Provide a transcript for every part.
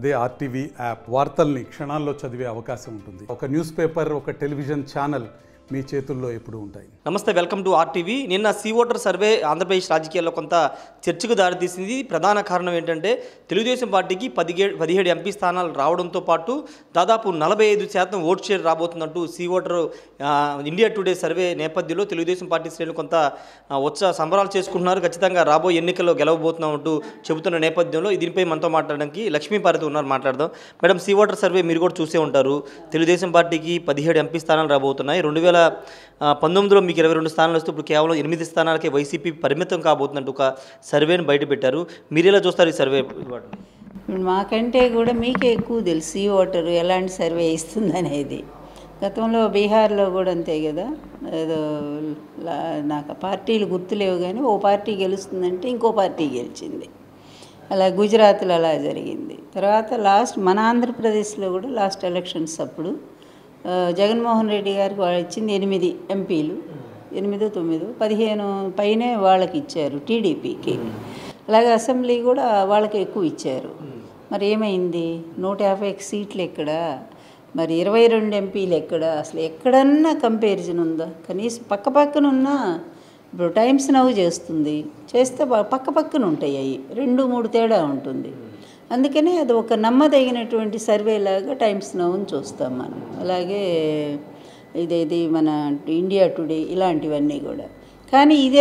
అదే RTV app వార్తల్ని క్షణాల్లో చదివే అవకాశం ఉంటుంది. ఒక న్యూస్ పేపర్, ఒక టెలివిజన్ ఛానల్ మీ చేతుల్లో ఎప్పుడూ ఉంటాయి. నమస్తే, వెల్కమ్ టు ఆర్టీవీ. నిన్న సీ ఓటర్ సర్వే ఆంధ్రప్రదేశ్ రాజకీయాల్లో కొంత చర్చకు దారితీసింది. ప్రధాన కారణం ఏంటంటే తెలుగుదేశం పార్టీకి 17 ఎంపీ స్థానాలు రావడంతో పాటు దాదాపు 45% ఓట్ షేర్ రాబోతుందంటూ C voter India Today survey నేపథ్యంలో తెలుగుదేశం పార్టీ శ్రేణులు కొంత సంబరాలు చేసుకుంటున్నారు. ఖచ్చితంగా రాబోయే ఎన్నికల్లో గెలవబోతున్నామంటూ చెబుతున్న నేపథ్యంలో దీనిపై మనతో మాట్లాడడానికి లక్ష్మీపార్వతి ఉన్నారు. మాట్లాడదాం. మేడం, సీ ఓటర్ సర్వే మీరు కూడా చూసే ఉంటారు. తెలుగుదేశం పార్టీకి 17 ఎంపీ స్థానాలు రాబోతున్నాయి. 2019లో మీకు 22 స్థానాలు వస్తే ఇప్పుడు కేవలం 8 స్థానాలకే వైసీపీ పరిమితం కాబోతున్నట్టు ఒక సర్వేని బయటపెట్టారు. మీరు ఎలా చూస్తారు ఈ సర్వే? మాకంటే కూడా మీకే ఎక్కువ తెలుసు ఈ ఓటర్ ఎలాంటి సర్వే ఇస్తుంది అనేది. గతంలో బీహార్లో కూడా అంతే కదా, ఏదో నాకు పార్టీలు గుర్తులేవు కానీ ఓ పార్టీ గెలుస్తుందంటే ఇంకో పార్టీ గెలిచింది. అలా గుజరాత్లో అలా జరిగింది. తర్వాత లాస్ట్ మన ఆంధ్రప్రదేశ్లో కూడా లాస్ట్ ఎలక్షన్స్ అప్పుడు జగన్మోహన్ రెడ్డి గారికి వాళ్ళు ఇచ్చింది 8 ఎంపీలు, 8, 9, 15 పైనే వాళ్ళకి ఇచ్చారు టీడీపీకి. అలాగే అసెంబ్లీ కూడా వాళ్ళకి ఎక్కువ ఇచ్చారు. మరి ఏమైంది? 150 సీట్లు ఎక్కడ, మరి 22 ఎంపీలు ఎక్కడ? అసలు ఎక్కడన్నా కంపారిజన్ ఉందా? కనీసం పక్క పక్కన ఉన్నా ఇప్పుడు టైమ్స్ నవ్ చేస్తుంది, చేస్తే పక్క పక్కన ఉంటాయి, అవి 2-3 తేడా ఉంటుంది. అందుకనే అది ఒక నమ్మదగినటువంటి సర్వే లాగా టైమ్స్ నవ్ని చూస్తాం మనం. అలాగే ఇది మన ఇండియా టుడే ఇలాంటివన్నీ కూడా. కానీ ఇది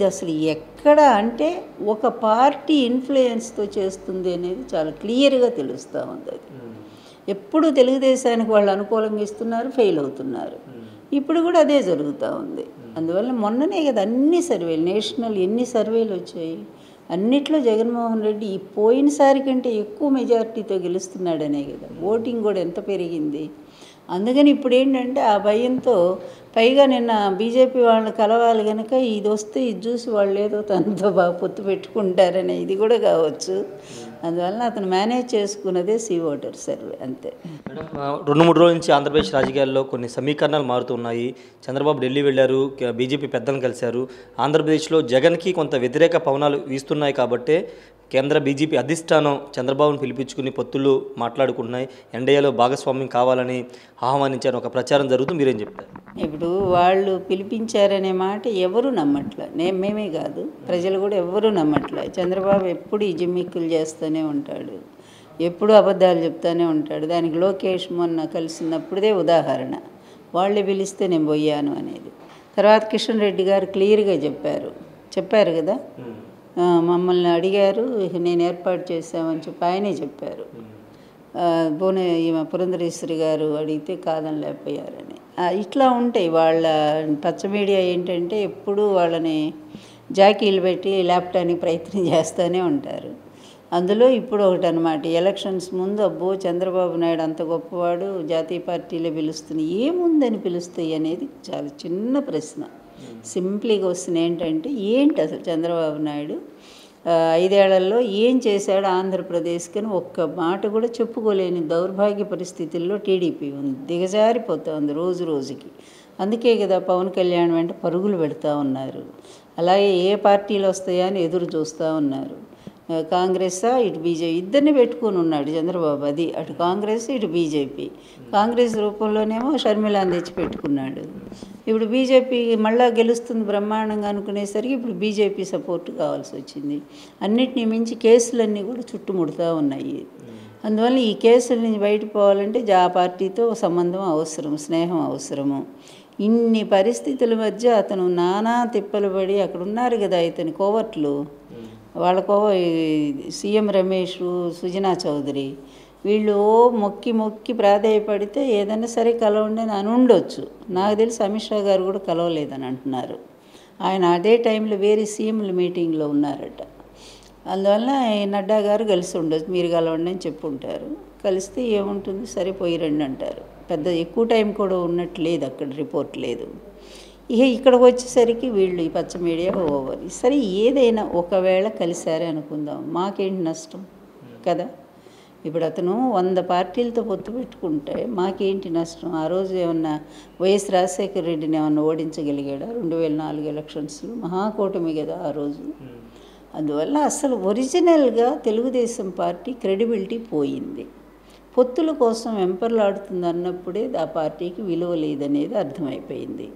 అసలు ఎక్కడ అంటే ఒక పార్టీ ఇన్ఫ్లుయెన్స్తో చేస్తుంది అనేది చాలా క్లియర్గా తెలుస్తూ ఉంది. అది ఎప్పుడు తెలుగుదేశానికి వాళ్ళు అనుకూలంగా ఇస్తున్నారు, ఫెయిల్ అవుతున్నారు. ఇప్పుడు కూడా అదే జరుగుతూ ఉంది. అందువల్ల మొన్ననే కదా అన్ని సర్వేలు, నేషనల్ ఎన్ని సర్వేలు వచ్చాయి, అన్నిట్లో జగన్మోహన్ రెడ్డి ఈ పోయినసారి కంటే ఎక్కువ మెజారిటీతో గెలుస్తున్నాడనే కదా. ఓటింగ్ కూడా ఎంత పెరిగింది. అందుకని ఇప్పుడు ఏంటంటే ఆ భయంతో, పైగా నిన్న బీజేపీ వాళ్ళని కలవాలి కనుక ఇది వస్తే ఇది చూసి వాళ్ళు ఏదో తనతో బాగా పొత్తు పెట్టుకుంటారనే ఇది కూడా కావచ్చు. అందువల్ల అతను మేనేజ్ చేసుకున్నదే సీ ఓటర్ సర్వే, అంతే. మేడం, 2-3 రోజుల నుంచి ఆంధ్రప్రదేశ్ రాజకీయాల్లో కొన్ని సమీకరణాలు మారుతున్నాయి. చంద్రబాబు ఢిల్లీ వెళ్ళారు, బీజేపీ పెద్దలను కలిశారు. ఆంధ్రప్రదేశ్లో జగన్కి కొంత వ్యతిరేక పవనాలు వీస్తున్నాయి కాబట్టి కేంద్ర బీజేపీ అధిష్టానం చంద్రబాబును పిలిపించుకుని పొత్తులు మాట్లాడుకుంటున్నాయి. ఎన్డీఏలో భాగస్వామ్యం కావాలని ఆహ్వానించారు, ఒక ప్రచారం జరుగుతుంది. మీరేం చెప్తారు? ఇప్పుడు వాళ్ళు పిలిపించారనే మాట ఎవరు నమ్మట్లే, మేమే కాదు ప్రజలు కూడా ఎవరు నమ్మట్లే. చంద్రబాబు ఎప్పుడు ఈ జిమ్మిక్కులు చేస్తూనే ఉంటాడు, ఎప్పుడు అబద్ధాలు చెప్తూనే ఉంటాడు. దానికి లోకేష్ మొన్న కలిసినప్పుడే ఉదాహరణ, వాళ్ళే పిలిస్తే నేను పోయాను అనేది. తర్వాత కిషన్ రెడ్డి గారు క్లియర్గా చెప్పారు కదా, మమ్మల్ని అడిగారు, నేను ఏర్పాటు చేశామని చెప్పి ఆయనే చెప్పారు. ఈమె పురంధరేశ్వరి గారు అడిగితే కాదని లేకపోయారని. ఇట్లా ఉంటాయి వాళ్ళ పచ్చ మీడియా. ఏంటంటే ఎప్పుడు వాళ్ళని జాకీలు పెట్టి లేపటానికి ప్రయత్నం చేస్తూనే ఉంటారు. అందులో ఇప్పుడు ఒకటి అనమాట, ఎలక్షన్స్ ముందు అబ్బో చంద్రబాబు నాయుడు అంత గొప్పవాడు, జాతీయ పార్టీలో పిలుస్తుంది, ఏముందని పిలుస్తాయి అనేది చాలా చిన్న ప్రశ్న. సింప్లీ క్వశ్చన్ ఏంటంటే, ఏంటి అసలు చంద్రబాబు నాయుడు 5 ఏళ్లలో ఏం చేశాడు ఆంధ్రప్రదేశ్కి అని ఒక్క మాట కూడా చెప్పుకోలేని దౌర్భాగ్య పరిస్థితుల్లో టీడీపీ ఉంది, దిగజారిపోతుంది రోజు రోజుకి. అందుకే కదా పవన్ కళ్యాణ్ వెంట పరుగులు పెడతా ఉన్నారు. అలాగే ఏ పార్టీలు వస్తాయా అని ఎదురు చూస్తూ ఉన్నారు. కాంగ్రెస్ ఇటు బీజేపీ ఇద్దరిని పెట్టుకొని ఉన్నాడు చంద్రబాబు. అది అటు కాంగ్రెస్ ఇటు బీజేపీ. కాంగ్రెస్ రూపంలోనేమో షర్మిలాని తెచ్చి పెట్టుకున్నాడు. ఇప్పుడు బీజేపీ మళ్ళా గెలుస్తుంది బ్రహ్మాండంగా అనుకునేసరికి ఇప్పుడు బీజేపీ సపోర్ట్ కావాల్సి వచ్చింది. అన్నిటినీ మించి కేసులన్నీ కూడా చుట్టుముడుతూ ఉన్నాయి. అందువల్ల ఈ కేసుల నుంచి బయటపోవాలంటే ఆ పార్టీతో సంబంధం అవసరం, స్నేహం అవసరము. ఇన్ని పరిస్థితుల మధ్య అతను నానా తిప్పలు పడి అక్కడ ఉన్నారు కదా ఇతని కోవర్ట్లు, వాళ్ళకో సీఎం రమేష్, సుజనా చౌదరి, వీళ్ళు మొక్కి ప్రాధేయపడితే ఏదైనా సరే కలవండి అని ఉండొచ్చు. నాకు తెలిసి అమిత్ షా గారు కూడా కలవలేదని అంటున్నారు. ఆయన అదే టైంలో వేరే సీఎంల మీటింగ్లో ఉన్నారట. అందువల్ల నడ్డా గారు కలిసి ఉండొచ్చు, మీరు కలవండి అని చెప్పుంటారు. కలిస్తే ఏముంటుంది, సరే పోయి రండి అంటారు. పెద్ద ఎక్కువ టైం కూడా ఉన్నట్టు లేదు, అక్కడ రిపోర్ట్ లేదు. ఇక్కడికి వచ్చేసరికి వీళ్ళు ఈ పచ్చ మీడియా ఓవర్. సరే ఏదైనా ఒకవేళ కలిసారే అనుకుందాం, మాకేంటి నష్టం కదా. ఇప్పుడు అతను 100 పార్టీలతో పొత్తు పెట్టుకుంటే మాకేంటి నష్టం? ఆ రోజు ఏమన్నా వైఎస్ రాజశేఖర రెడ్డిని ఏమన్నా ఓడించగలిగాడా? 2004 ఎలక్షన్స్లో మహాకూటమి కదా ఆ రోజు. అందువల్ల అసలు ఒరిజినల్గా తెలుగుదేశం పార్టీ క్రెడిబిలిటీ పోయింది. పొత్తుల కోసం వెంపర్లాడుతుంది అన్నప్పుడే ఆ పార్టీకి విలువ లేదనేది అర్థమైపోయింది.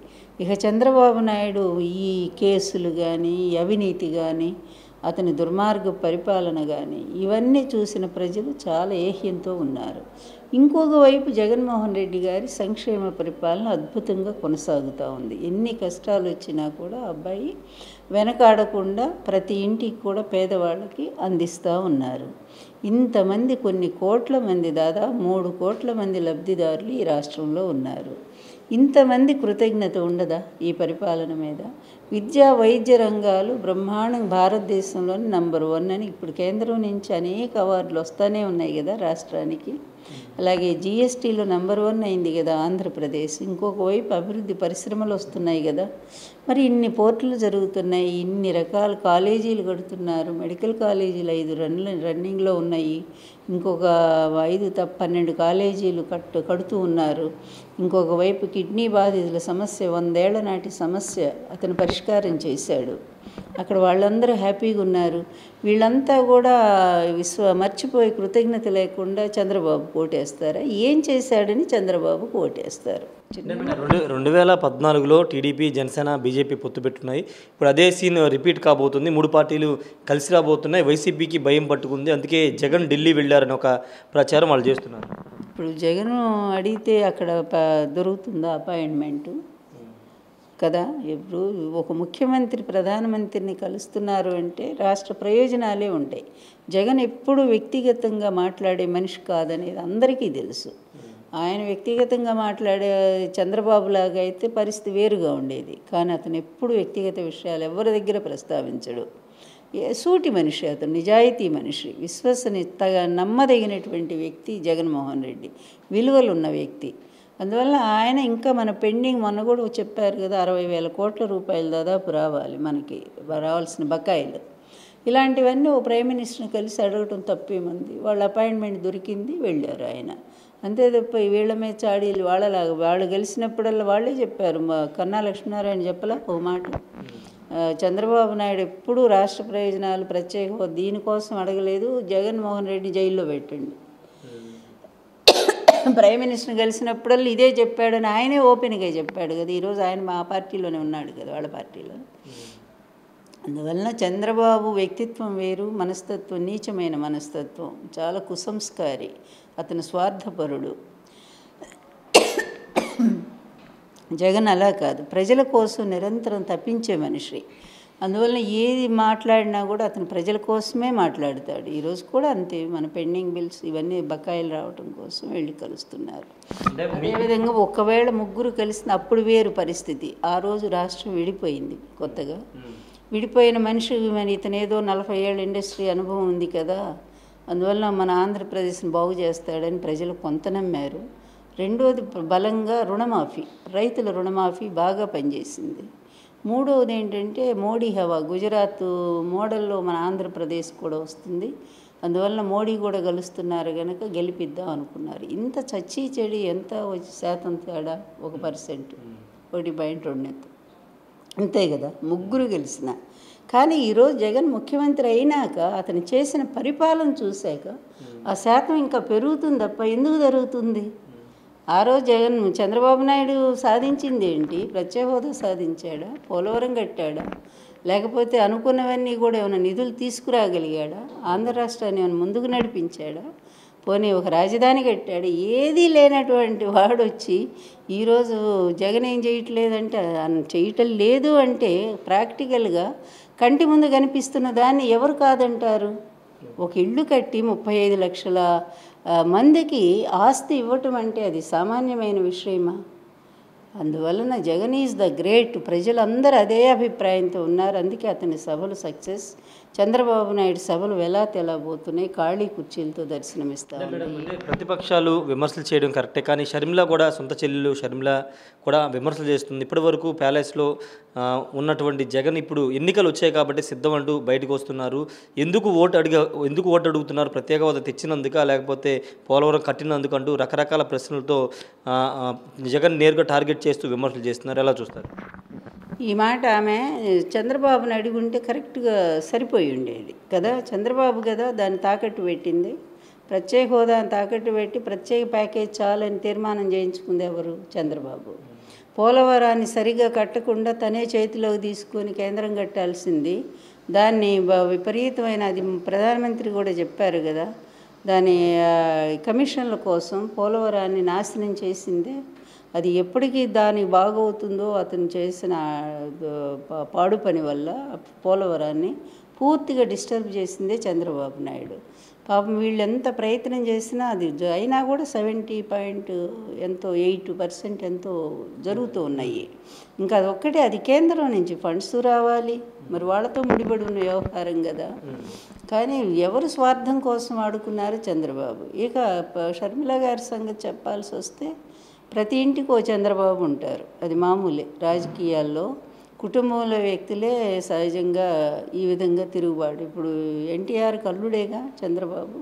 ఇక చంద్రబాబు నాయుడు ఈ కేసులు కానీ, అవినీతి కానీ, అతని దుర్మార్గ పరిపాలన కానీ ఇవన్నీ చూసిన ప్రజలు చాలా ఏహ్యంతో ఉన్నారు. ఇంకొక వైపు జగన్మోహన్ రెడ్డి గారి సంక్షేమ పరిపాలన అద్భుతంగా కొనసాగుతూ ఉంది. ఎన్ని కష్టాలు వచ్చినా కూడా అబ్బాయి వెనకాడకుండా ప్రతి ఇంటికి కూడా పేదవాళ్ళకి అందిస్తూ ఉన్నారు. ఇంతమంది కొన్ని కోట్ల మంది, దాదాపు 3 కోట్ల మంది లబ్ధిదారులు ఈ రాష్ట్రంలో ఉన్నారు. ఇంతమంది కృతజ్ఞత ఉండదా ఈ పరిపాలన మీద? విద్యా వైద్య రంగాలు బ్రహ్మాండంగా భారతదేశంలోని నంబర్ 1 అని ఇప్పుడు కేంద్రం నుంచి అనేక అవార్డులు వస్తూనే ఉన్నాయి కదా రాష్ట్రానికి. అలాగే జిఎస్టీలో నంబర్ 1 అయింది కదా ఆంధ్రప్రదేశ్. ఇంకొక వైపు అభివృద్ధి పరిశ్రమలు వస్తున్నాయి కదా. మరి ఇన్ని పోర్టులు జరుగుతున్నాయి, ఇన్ని రకాల కాలేజీలు కడుతున్నారు. మెడికల్ కాలేజీలు 5 రన్నింగ్లో ఉన్నాయి. ఇంకొక 12 కాలేజీలు కడుతూ ఉన్నారు. ఇంకొక వైపు కిడ్నీ బాధితుల సమస్య 100 ఏళ్ల నాటి సమస్య అతను పరిష్కారం చేశాడు. అక్కడ వాళ్ళందరూ హ్యాపీగా ఉన్నారు. వీళ్ళంతా కూడా మర్చిపోయి కృతజ్ఞత లేకుండా చంద్రబాబుకు ఓటేస్తారా? ఏం చేశాడని చంద్రబాబుకు ఓటేస్తారు. 2014లో టీడీపీ, జనసేన, బీజేపీ పొత్తు పెట్టున్నాయి. ఇప్పుడు అదే సీన్ రిపీట్ కాబోతుంది. 3 పార్టీలు కలిసి రాబోతున్నాయి. వైసీపీకి భయం పట్టుకుంది. అందుకే జగన్ ఢిల్లీ వెళ్ళారని ఒక ప్రచారం వాళ్ళు చేస్తున్నారు. ఇప్పుడు జగన్ అడిగితే అక్కడ దొరుకుతుందా అపాయింట్మెంటు కదా? ఇప్పుడు ఒక ముఖ్యమంత్రి ప్రధానమంత్రిని కలుస్తున్నారు అంటే రాష్ట్ర ప్రయోజనాలే ఉంటాయి. జగన్ ఎప్పుడు వ్యక్తిగతంగా మాట్లాడే మనిషి కాదనేది అందరికీ తెలుసు. ఆయన వ్యక్తిగతంగా మాట్లాడే చంద్రబాబు లాగా అయితే పరిస్థితి వేరుగా ఉండేది. కానీ అతను ఎప్పుడు వ్యక్తిగత విషయాలు ఎవరి దగ్గర ప్రస్తావించడు. సూటి మనిషి, అతను నిజాయితీ మనిషి, విశ్వసనీయతగా నమ్మదగినటువంటి వ్యక్తి జగన్మోహన్ రెడ్డి, విలువలున్న వ్యక్తి. అందువల్ల ఆయన ఇంకా మన పెండింగ్ మొన్న కూడా చెప్పారు కదా 60,000 కోట్ల రూపాయలు దాదాపు రావాలి, మనకి రావాల్సిన బకాయిలు. ఇలాంటివన్నీ ఓ ప్రైమ్ మినిస్టర్ని కలిసి అడగటం తప్పేముంది? వాళ్ళ అపాయింట్మెంట్ దొరికింది, వెళ్ళారు ఆయన. అంతే తప్ప వీళ్ళ మీద చాడీలు వాళ్ళలాగా వాళ్ళు గెలిచినప్పుడల్లా వాళ్ళే చెప్పారు. కన్నా లక్ష్మీనారాయణ చెప్పలా ఓ మాట, చంద్రబాబు నాయుడు ఎప్పుడూ రాష్ట్ర ప్రయోజనాలు ప్రత్యేక దీనికోసం అడగలేదు, జగన్మోహన్ రెడ్డి జైల్లో పెట్టండి. ప్రైమ్ మినిస్టర్ని కలిసినప్పుడల్లా ఇదే చెప్పాడని ఆయనే ఓపెన్గా చెప్పాడు కదా. ఈరోజు ఆయన మా పార్టీలోనే ఉన్నాడు కదా, వాళ్ళ పార్టీలో. అందువలన చంద్రబాబు వ్యక్తిత్వం వేరు, మనస్తత్వం నీచమైన మనస్తత్వం, చాలా కుసంస్కారి, అతను స్వార్థపరుడు. జగన్ అలా కాదు, ప్రజల కోసం నిరంతరం తప్పించే మనిషి. అందువలన ఏది మాట్లాడినా కూడా అతను ప్రజల కోసమే మాట్లాడతాడు. ఈరోజు కూడా అంతే, మన పెండింగ్ బిల్స్ ఇవన్నీ బకాయిలు రావటం కోసం వెళ్ళి కలుస్తున్నారు. అదేవిధంగా ఒకవేళ ముగ్గురు కలిసిన అప్పుడు వేరు పరిస్థితి. ఆ రోజు రాష్ట్రం విడిపోయింది కొత్తగా. విడిపోయిన మనిషి మరి ఇతను ఏదో 40 ఏళ్ళ ఇండస్ట్రీ అనుభవం ఉంది కదా, అందువల్ల మన ఆంధ్రప్రదేశ్ని బాగు చేస్తాడని ప్రజలు కొంత నమ్మారు. రెండోది బలంగా రుణమాఫీ, రైతుల రుణమాఫీ బాగా పనిచేసింది. మూడవది ఏంటంటే మోడీ హవా, గుజరాత్ మోడల్లో మన ఆంధ్రప్రదేశ్ కూడా వస్తుంది. అందువల్ల మోడీ కూడా గెలుస్తున్నారు కనుక గెలిపిద్దాం అనుకున్నారు. ఇంత చచ్చి చెడి ఎంత శాతం తేడా? 1%, 1.2 అంతే కదా, ముగ్గురు గెలిచిన. కానీ ఈరోజు జగన్ ముఖ్యమంత్రి అయినాక అతను చేసిన పరిపాలన చూశాక ఆ శాతం ఇంకా పెరుగుతుంది తప్ప ఎందుకు జరుగుతుంది? ఆ రోజు జగన్ చంద్రబాబు నాయుడు సాధించింది ఏంటి? ప్రత్యేక హోదా సాధించాడా? పోలవరం కట్టాడా? లేకపోతే అనుకున్నవన్నీ కూడా ఏమైనా నిధులు తీసుకురాగలిగాడా? ఆంధ్ర రాష్ట్రాన్ని ఏమైనా ముందుకు నడిపించాడా? పోనీ ఒక రాజధాని కట్టాడు? ఏదీ లేనటువంటి వాడు వచ్చి ఈరోజు జగన్ ఏం చేయట్లేదంటే, చేయటం లేదు అంటే ప్రాక్టికల్గా కంటి ముందు కనిపిస్తున్న దాన్ని ఎవరు కాదంటారు? ఒక ఇల్లు కట్టి 35 లక్షల మందికి ఆస్తి ఇవ్వటం అంటే అది సామాన్యమైన విషయమా? అందువలన జగన్ ఈజ్ ద గ్రేట్. ప్రజలందరూ అదే అభిప్రాయంతో ఉన్నారు. అందుకే అతని సభలు సక్సెస్. చంద్రబాబు నాయుడు సభలు ఎలా తెలబోతున్నాయి, ఖాళీ కుర్చీలతో దర్శనమిస్తారు. ప్రతిపక్షాలు విమర్శలు చేయడం కరెక్టే, కానీ షర్మిల కూడా, సొంత చెల్లెలు షర్మిల కూడా విమర్శలు చేస్తుంది. ఇప్పటి వరకు ప్యాలెస్లో ఉన్నటువంటి జగన్ ఇప్పుడు ఎన్నికలు వచ్చాయి కాబట్టి సిద్ధం అంటూ బయటకు వస్తున్నారు. ఎందుకు ఓటు అడుగుతున్నారు? ప్రత్యేక హోదా తెచ్చినందుక, లేకపోతే పోలవరం కట్టినందుకు అంటూ రకరకాల ప్రశ్నలతో జగన్ నేరుగా టార్గెట్ చేస్తూ విమర్శలు చేస్తున్నారు. ఎలా చూస్తారు? ఈ మాట ఆమె చంద్రబాబుని అడిగి ఉంటే కరెక్ట్గా సరిపోయి ఉండేది కదా. చంద్రబాబు కదా దాన్ని తాకట్టు పెట్టింది. ప్రత్యేక హోదాని తాకట్టు పెట్టి ప్రత్యేక ప్యాకేజ్ చాలని తీర్మానం చేయించుకుంది ఎవరు? చంద్రబాబు. పోలవరాన్ని సరిగా కట్టకుండా తనే చేతిలోకి తీసుకొని కేంద్రం కట్టాల్సింది. దాన్ని విపరీతమైన, అది ప్రధానమంత్రి కూడా చెప్పారు కదా, దాని కమిషన్ల కోసం పోలవరాన్ని నాశనం చేసిందే. అది ఎప్పటికీ దానికి బాగవుతుందో అతను చేసిన పాడు పని వల్ల పోలవరాన్ని పూర్తిగా డిస్టర్బ్ చేసిందే చంద్రబాబు నాయుడు. పాపం వీళ్ళు ఎంత ప్రయత్నం చేసినా అది అయినా కూడా 70.8% ఎంతో జరుగుతూ ఉన్నాయి. ఇంకా అది ఒక్కటే, అది కేంద్రం నుంచి ఫండ్స్ రావాలి, మరి వాళ్ళతో ముడిపడి ఉన్న వ్యవహారం కదా. కానీ ఎవరు స్వార్థం కోసం ఆడుకున్నారు? చంద్రబాబు. ఇక షర్మిల గారి సంగతి చెప్పాల్సి వస్తే ప్రతి ఇంటికి ఓ చంద్రబాబు ఉంటారు, అది మామూలే. రాజకీయాల్లో కుటుంబంలో వ్యక్తులే సహజంగా ఈ విధంగా తిరుగుబాటు. ఇప్పుడు ఎన్టీఆర్ కల్లుడేగా చంద్రబాబు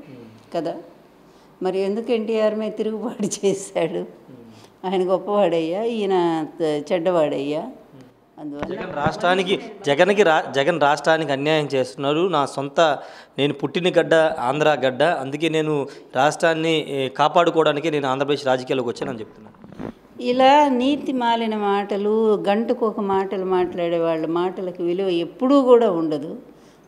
కదా, మరి ఎందుకు ఎన్టీఆర్ మీద తిరుగుబాటు చేశాడు? ఆయన గొప్పవాడయ్యా, ఈయన చెడ్డవాడయ్యా. అందువల్ల జగన్ రాష్ట్రానికి అన్యాయం చేస్తున్నారు. నేను పుట్టిన గడ్డ ఆంధ్ర గడ్డ, అందుకే నేను రాష్ట్రాన్ని కాపాడుకోవడానికి నేను ఆంధ్రప్రదేశ్ రాజకీయాల్లోకి వచ్చానని చెప్తున్నాను. ఇలా నీతి మాలిన మాటలు, గంటకు ఒక మాటలు మాట్లాడే వాళ్ళ మాటలకు విలువ ఎప్పుడూ కూడా ఉండదు.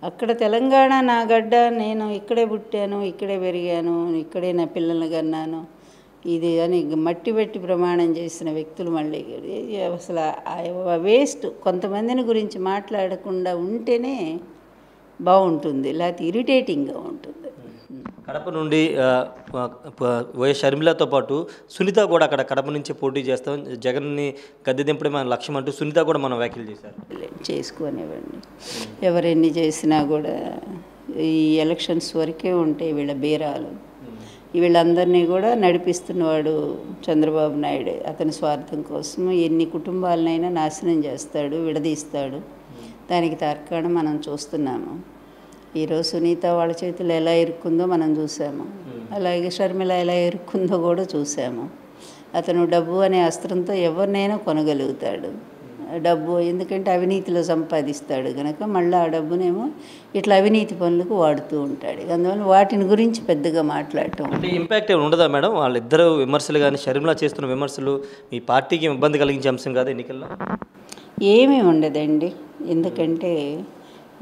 అక్కడ తెలంగాణ నా గడ్డ, నేను ఇక్కడే పుట్టాను, ఇక్కడే పెరిగాను, ఇక్కడే నా పిల్లల్ని కన్నాను, ఇది అని మట్టి పెట్టి ప్రమాణం చేసిన వ్యక్తులు మళ్ళీ అసలు వేస్ట్. కొంతమందిని గురించి మాట్లాడకుండా ఉంటేనే బాగుంటుంది, లేకపోతే ఇరిటేటింగ్గా ఉంటుంది. కడప నుండి వైఎస్ షర్మిలతో పాటు సునీత కూడా అక్కడ కడప నుంచి పోటీ చేస్తాం, జగన్ని గద్దె దింపడం మన లక్ష్యం అంటూ సునీత కూడా మనం వ్యాఖ్యలు చేశారు. చేసుకోనివ్వండి, ఎవరెన్ని చేసినా కూడా ఈ ఎలక్షన్స్ వరకే ఉంటాయి వీళ్ళ బీరాలు. వీళ్ళందరినీ కూడా నడిపిస్తున్నవాడు చంద్రబాబు నాయుడే. అతని స్వార్థం కోసం ఎన్ని కుటుంబాలనైనా నాశనం చేస్తాడు, విడదీస్తాడు. దానికి తార్కాణం మనం చూస్తున్నాము. ఈరోజు సునీత వాళ్ళ చేతులు ఎలా ఇరుక్కుందో మనం చూసాము, అలాగే షర్మిల ఎలా ఇరుక్కుందో కూడా చూసాము. అతను డబ్బు అనే అస్త్రంతో ఎవరినైనా కొనగలుగుతాడు. డబ్బు ఎందుకంటే అవినీతిలో సంపాదిస్తాడు కనుక మళ్ళీ ఆ డబ్బునేమో ఇట్లా అవినీతి పనులకు వాడుతూ ఉంటాడు. అందువల్ల వాటిని గురించి పెద్దగా మాట్లాడటం అంటే ఇంపాక్ట్ ఏమైనా ఉండదా మేడం? వాళ్ళిద్దరు విమర్శలు కానీ షర్మిల చేస్తున్న విమర్శలు మీ పార్టీకి ఇబ్బంది కలిగించే అంశం కాదు ఎన్నికల్లో? ఏమీ ఉండదండి. ఎందుకంటే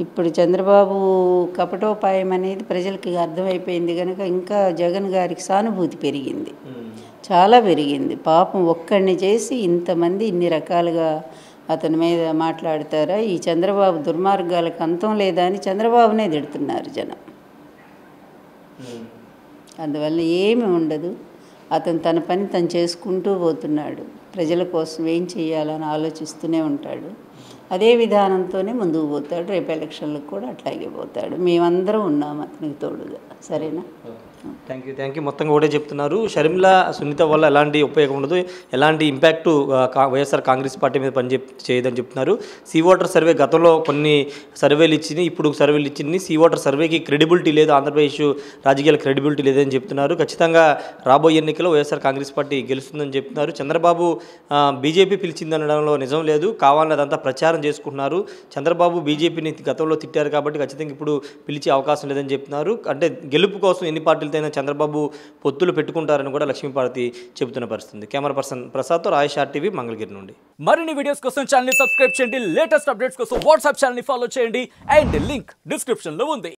ఇప్పుడు చంద్రబాబు కపటోపాయం అనేది ప్రజలకి అర్థమైపోయింది కనుక ఇంకా జగన్ గారికి సానుభూతి పెరిగింది, చాలా పెరిగింది. పాపం ఒక్కడిని చేసి ఇంతమంది ఇన్ని రకాలుగా అతని మీద మాట్లాడతారా? ఈ చంద్రబాబు దుర్మార్గాలకు అంతం లేదా అని చంద్రబాబునే తిడుతున్నారు జనం. అందువల్ల ఏమి ఉండదు. అతను తన పని తను చేసుకుంటూ పోతున్నాడు. ప్రజల కోసం ఏం చేయాలని ఆలోచిస్తూనే ఉంటాడు. అదే విధానంతోనే ముందుకు పోతాడు. రేపు ఎలక్షన్లకు కూడా అట్లాగే పోతాడు. మేమందరం ఉన్నాం అతనికి తోడుగా. సరేనా? Thank you. మొత్తంగా ఒకటే చెప్తున్నారు, షర్మిల సునీత వల్ల ఎలాంటి ఉపయోగం ఉండదు, ఎలాంటి ఇంపాక్ట్ వైఎస్ఆర్ కాంగ్రెస్ పార్టీ మీద చేయదని చెప్తున్నారు. సీ ఓటర్ సర్వే గతంలో కొన్ని సర్వేలు ఇచ్చింది, ఇప్పుడు సర్వేలు ఇచ్చింది. సీ ఓటర్ సర్వేకి క్రెడిబిలిటీ లేదు, ఆంధ్రప్రదేశ్ రాజకీయాల క్రెడిబిలిటీ లేదని చెప్తున్నారు. ఖచ్చితంగా రాబోయే ఎన్నికల్లో వైఎస్ఆర్ కాంగ్రెస్ పార్టీ గెలుస్తుందని చెప్తున్నారు. చంద్రబాబు బీజేపీ పిలిచిందనడంలో నిజం లేదు, కావాలని అదంతా ప్రచారం చేసుకుంటున్నారు. చంద్రబాబు బీజేపీని గతంలో తిట్టారు కాబట్టి ఖచ్చితంగా ఇప్పుడు పిలిచే అవకాశం లేదని చెప్తున్నారు. అంటే గెలుపు కోసం ఎన్ని పార్టీలతో చంద్రబాబు పొత్తులు పెట్టుకుంటారని కూడా లక్ష్మీపార్వతి చెబుతున్న పరిస్థితి. Camera person ప్రసాద్తో Rayesh RTV Mangalagiri నుండి. మరిన్ని వీడియోస్ కోసం ఛానల్ ని సబ్స్క్రైబ్ చేయండి, లేటెస్ట్ అప్డేట్స్ కోసం వాట్సాప్ ఛానల్ ని ఫాలో చేయండి అండ్ లింక్ డిస్క్రిప్షన్ లో ఉంది.